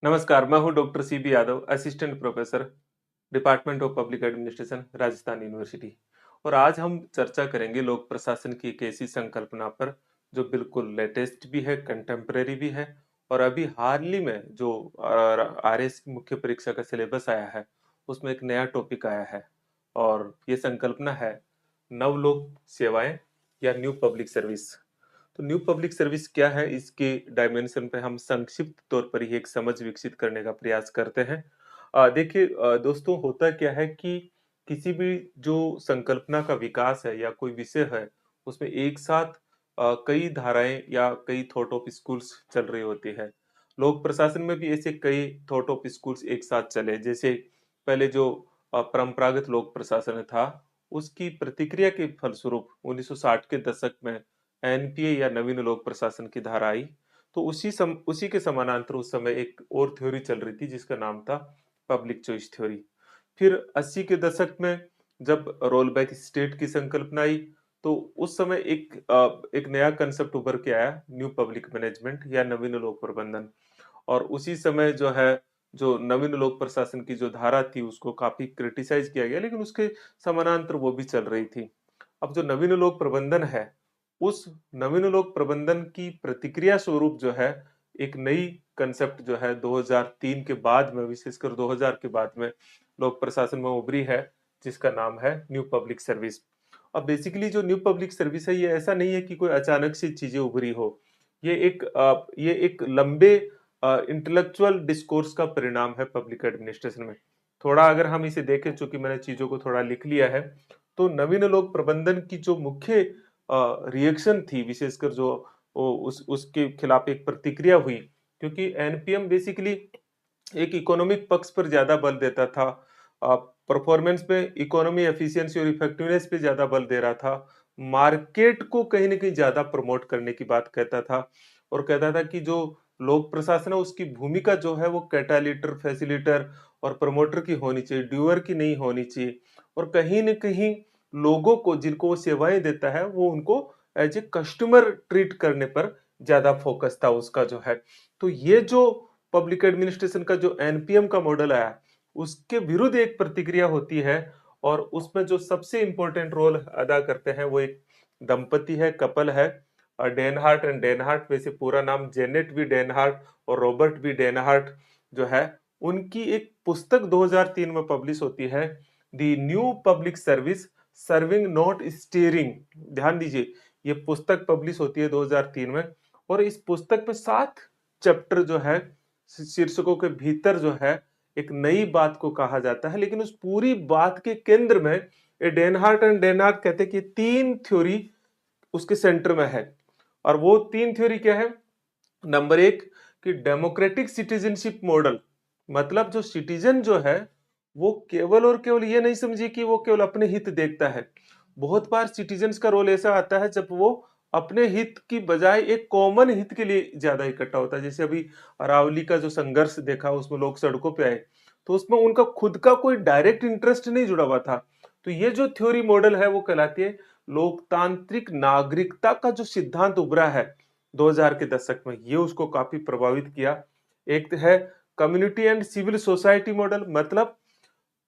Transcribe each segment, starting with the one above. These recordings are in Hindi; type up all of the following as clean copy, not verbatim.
नमस्कार, मैं हूँ doctor CB Yadav, assistant professor, department of public administration, Rajasthan university. और आज हम चर्चा करेंगे लोक प्रशासन की एक ऐसी संकल्पना पर जो बिल्कुल लेटेस्ट भी है, कंटेम्परेरी भी है और अभी हाल ही में जो आरएस की मुख्य परीक्षा का सिलेबस आया है, उसमें एक नया टॉपिक आया है और ये संकल्पना है नवलोक सेवाएं या न्यू पब्लिक सर्विस। तो न्यू पब्लिक सर्विस क्या है, इसके डायमेंशन पे हम संक्षिप्त तौर पर ही एक समझ विकसित करने का प्रयास करते हैं। देखिए दोस्तों, होता क्या है कि किसी भी जो संकल्पना का विकास है या कोई विषय है, उसमें एक साथ कई धाराएं या कई थॉट ऑफ स्कूल्स चल रही होती है। लोक प्रशासन में भी ऐसे कई थॉट ऑफ स्कूल्स एक साथ चले। जैसे पहले जो परंपरागत लोक प्रशासन था, उसकी प्रतिक्रिया के फलस्वरूप 1960 के दशक में एनपीए या नवीन लोक प्रशासन की धारा आई। तो उसी के समानांतर उस समय एक और थ्योरी चल रही थी जिसका नाम था पब्लिक चॉइस थ्योरी। फिर 80 के दशक में जब रोल बैक स्टेट की संकल्पना आई, तो उस समय एक नया कंसेप्ट उभर के आया, न्यू पब्लिक मैनेजमेंट या नवीन लोक प्रबंधन। और उसी समय जो है, जो नवीन लोक प्रशासन की जो धारा थी उसको काफी क्रिटिसाइज किया गया, लेकिन उसके समानांतर वो भी चल रही थी। अब जो नवीन लोक प्रबंधन है, उस नवीन लोक प्रबंधन की प्रतिक्रिया स्वरूप जो है एक नई कंसेप्ट जो है 2003 के बाद में, विशेषकर 2000 के बाद में लोक प्रशासन में उभरी है, जिसका नाम है न्यू पब्लिक सर्विस। अब बेसिकली जो न्यू पब्लिक सर्विस है, ये ऐसा नहीं है कि कोई अचानक से चीजें उभरी हो। ये एक लंबे इंटेलेक्चुअल डिस्कोर्स का परिणाम है पब्लिक एडमिनिस्ट्रेशन में। थोड़ा अगर हम इसे देखें, चूंकि मैंने चीजों को थोड़ा लिख लिया है, तो नवीन लोक प्रबंधन की जो मुख्य रिएक्शन थी, विशेषकर जो उस उसके खिलाफ एक प्रतिक्रिया हुई, क्योंकि एनपीएम बेसिकली एक इकोनॉमिक पक्ष पर ज्यादा बल देता था, परफॉर्मेंस पे, इकोनॉमी एफिशिएंसी और इफेक्टिवनेस पे ज्यादा बल दे रहा था, मार्केट को कहीं ना कहीं ज्यादा प्रमोट करने की बात कहता था, और कहता था कि जो लोक प्रशासन है उसकी भूमिका जो है वो कैटालिटर, फैसिलिटर और प्रमोटर की होनी चाहिए, ड्यूअर की नहीं होनी चाहिए। और कहीं न कहीं लोगों को, जिनको वो सेवाएं देता है, वो उनको एज ए कस्टमर ट्रीट करने पर ज्यादा फोकस था उसका जो है। तो ये जो पब्लिक एडमिनिस्ट्रेशन का जो एनपीएम का मॉडल आया, उसके विरुद्ध एक प्रतिक्रिया होती है। और उसमें जो सबसे इंपॉर्टेंट रोल अदा करते हैं वो एक दंपति है, कपल है, डेनहार्ट एंड डेनहार्ट। वैसे पूरा नाम जेनेट वी डेनहार्ट और रॉबर्ट वी डेनहार्ट जो है, उनकी एक पुस्तक 2003 में पब्लिश होती है, the new public service serving not steering. ध्यान दीजिए, ये पुस्तक पब्लिश होती है 2003 में। और इस पुस्तक में 7 चैप्टर जो है, शीर्षकों के भीतर जो है एक नई बात को कहा जाता है, लेकिन उस पूरी बात के केंद्र में ये डेनहार्ट एंड डेनहार्ट कहते हैं कि 3 थ्योरी उसके सेंटर में है। और वो 3 थ्योरी क्या है? नंबर 1 कि डेमोक्रेटिक सिटीजनशिप मॉडल, मतलब जो सिटीजन जो है, वो केवल और केवल ये नहीं समझिए कि वो केवल अपने हित देखता है। बहुत बार सिटीजन्स का रोल ऐसा आता है जब वो अपने हित की बजाय एक कॉमन हित के लिए ज्यादा इकट्ठा होता है। जैसे अभी अरावली का जो संघर्ष देखा, उसमें लोग सड़कों पे आए, तो उसमें उनका खुद का कोई डायरेक्ट इंटरेस्ट नहीं जुड़ा हुआ था। तो ये जो थ्योरी मॉडल है वो कहलाती है लोकतांत्रिक नागरिकता का जो सिद्धांत उभरा है 2000 के दशक में, ये उसको काफी प्रभावित किया। एक है community and civil society model, मतलब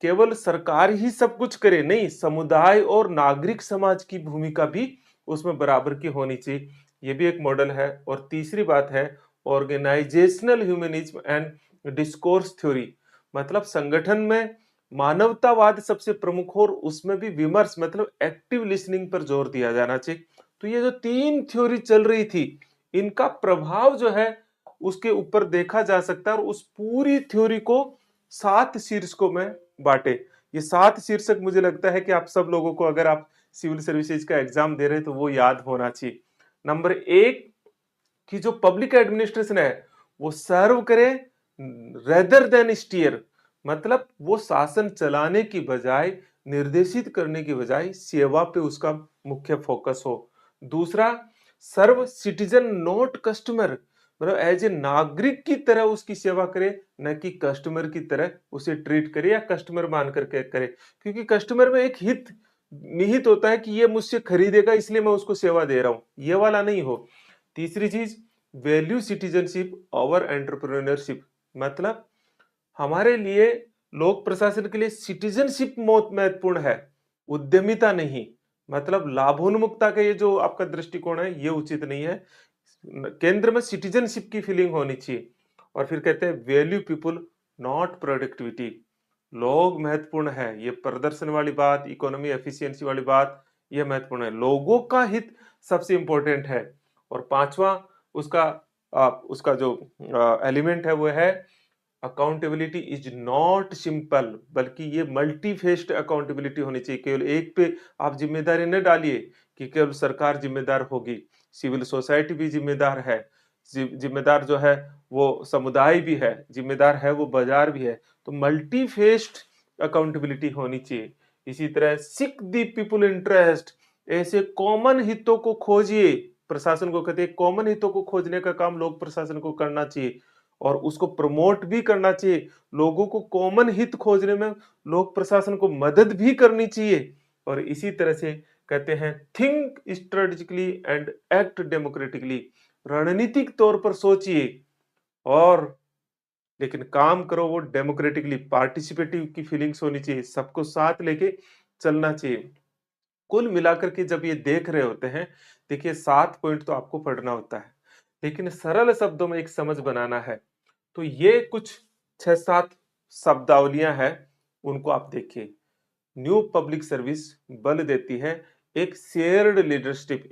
केवल सरकार ही सब कुछ करे नहीं, समुदाय और नागरिक समाज की भूमिका भी उसमें बराबर की होनी चाहिए। ये भी एक मॉडल है। और तीसरी बात है organisational humanism and discourse theory, मतलब संगठन में मानवतावाद सबसे प्रमुख हो और उसमें भी विमर्श, मतलब एक्टिव लिसनिंग पर जोर दिया जाना चाहिए। तो ये जो 3 थ्योरी चल रही थी, इनका प्रभाव जो है उसके ऊपर देखा जा सकता है। और उस पूरी थ्योरी को 7 शीर्षकों में बांटे। ये 7 शीर्षक मुझे लगता है कि आप सब लोगों को, अगर आप सिविल सर्विसेज का एग्जाम दे रहे हैं, तो वो याद होना चाहिए। नंबर 1 कि जो पब्लिक एडमिनिस्ट्रेशन है वो सर्व करे रेदर देन स्टीयर, मतलब वो शासन चलाने की बजाय, निर्देशित करने की बजाय सेवा पे उसका मुख्य फोकस हो। दूसरा, सर्व सिटीजन नॉट कस्टमर, मतलब एज ए नागरिक की तरह उसकी सेवा करे, न कि कस्टमर की तरह उसे ट्रीट करे या कस्टमर मान करके करे। क्योंकि कस्टमर में एक हित निहित होता है कि ये मुझसे खरीदेगा इसलिए मैं उसको सेवा दे रहा हूं, ये वाला नहीं हो। तीसरी चीज, वैल्यू सिटीजनशिप ओवर एंटरप्रेन्योरशिप, मतलब हमारे लिए लोक प्रशासन के लिए सिटीजनशिप बहुत महत्वपूर्ण है, उद्यमिता नहीं। मतलब लाभोन्मुखता का ये जो आपका दृष्टिकोण है, ये उचित नहीं है। केंद्र में सिटीजनशिप की फीलिंग होनी चाहिए। और फिर कहते हैं वैल्यू पीपुल नॉट प्रोडक्टिविटी। लोग महत्वपूर्ण है, ये प्रदर्शन वाली बात, इकोनॉमी एफिशिएंसी वाली बात, ये महत्वपूर्ण है। लोगों का हित सबसे इंपॉर्टेंट है। और पांचवा उसका उसका जो एलिमेंट है वो है अकाउंटेबिलिटी इज नॉट सिंपल, बल्कि ये मल्टी फेस्ड अकाउंटेबिलिटी होनी चाहिए। केवल एक पे आप जिम्मेदारी न डालिए कि केवल सरकार जिम्मेदार होगी, सिविल सोसाइटी भी जिम्मेदार है, जिम्मेदार जो है वो समुदाय भी है, जिम्मेदार है वो बाजार भी है। तो मल्टी फेस्ड अकाउंटेबिलिटी होनी चाहिए। इसी तरह सीक द पीपुल इंटरेस्ट, ऐसे कॉमन हितों को खोजिए। प्रशासन को कहते हैं कॉमन हितों को खोजने का काम लोक प्रशासन को करना चाहिए और उसको प्रमोट भी करना चाहिए। लोगों को कॉमन हित खोजने में लोक प्रशासन को मदद भी करनी चाहिए। और इसी तरह से कहते हैं think strategically and act democratically, रणनीतिक तौर पर सोचिए और लेकिन काम करो वो डेमोक्रेटिकली, पार्टिसिपेटिव की फीलिंग्स होनी चाहिए, सबको साथ लेके चलना चाहिए। कुल मिलाकर के जब ये देख रहे होते हैं, देखिए 7 पॉइंट तो आपको पढ़ना होता है, लेकिन सरल शब्दों में एक समझ बनाना है। तो ये कुछ 6-7 शब्दावलियां हैं, उनको आप देखिए। न्यू पब्लिक सर्विस बल देती है एक शेयर्ड लीडरशिप,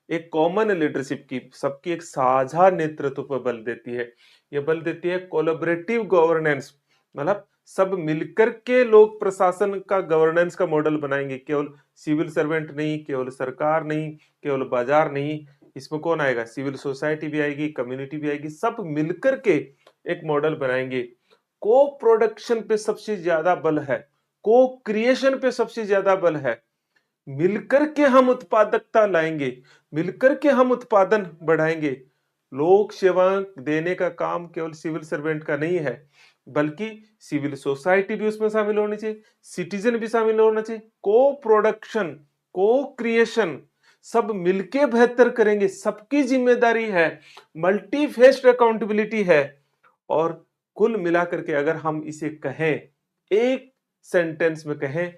एक कॉमन लीडरशिप की, सबकी एक साझा नेतृत्व पर बल देती है। ये बल देती है कोलैबोरेटिव गवर्नेंस, मतलब सब मिलकर के लोक प्रशासन का गवर्नेंस का मॉडल बनाएंगे। केवल सिविल सर्वेंट नहीं, केवल सरकार नहीं, केवल बाजार नहीं, इसमें कौन आएगा, सिविल सोसाइटी भी आएगी, कम्युनिटी भी आएगी, सब मिलकर के एक मॉडल बनाएंगे। को प्रोडक्शन पे सबसे ज्यादा बल है, को क्रिएशन पे सबसे ज्यादा बल है। मिलकर के हम उत्पादकता लाएंगे, मिलकर के हम उत्पादन बढ़ाएंगे। लोक सेवा देने का काम केवल सिविल सर्वेंट का नहीं है, बल्कि सिविल सोसाइटी भी उसमें शामिल होनी चाहिए, सिटीजन भी शामिल होना चाहिए। को प्रोडक्शन, को क्रिएशन, सब मिलके बेहतर करेंगे, सबकी जिम्मेदारी है, मल्टी फेस्ड अकाउंटेबिलिटी है। और कुल मिलाकर के अगर हम इसे कहें, एक सेंटेंस में कहें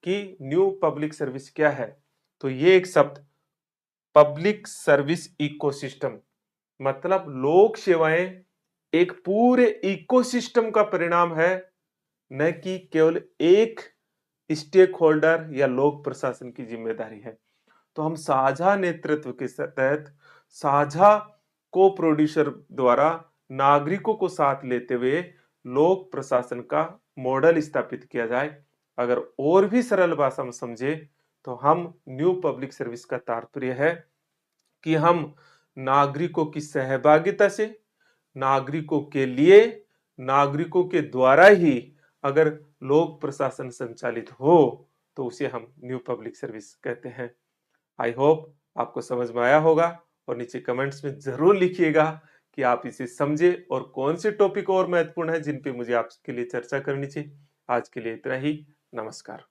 कि न्यू पब्लिक सर्विस क्या है, तो ये एक शब्द पब्लिक सर्विस इकोसिस्टम, मतलब लोक सेवाएं एक पूरे इकोसिस्टम का परिणाम है, न कि केवल एक स्टेक होल्डर या लोक प्रशासन की जिम्मेदारी है। तो हम साझा नेतृत्व के तहत, साझा को प्रोड्यूसर द्वारा नागरिकों को साथ लेते हुए लोक प्रशासन का मॉडल स्थापित किया जाए। अगर और भी सरल भाषा में समझे तो हम न्यू पब्लिक सर्विस का तात्पर्य है कि हम नागरिकों की सहभागिता से, नागरिकों के लिए, नागरिकों के द्वारा ही अगर लोक प्रशासन संचालित हो तो उसे हम न्यू पब्लिक सर्विस कहते हैं। आई होप आपको समझ में आया होगा और नीचे कमेंट्स में जरूर लिखिएगा कि आप इसे समझे और कौन से टॉपिक और महत्वपूर्ण है जिन पे मुझे आपके लिए चर्चा करनी चाहिए। आज के लिए इतना ही। नमस्कार।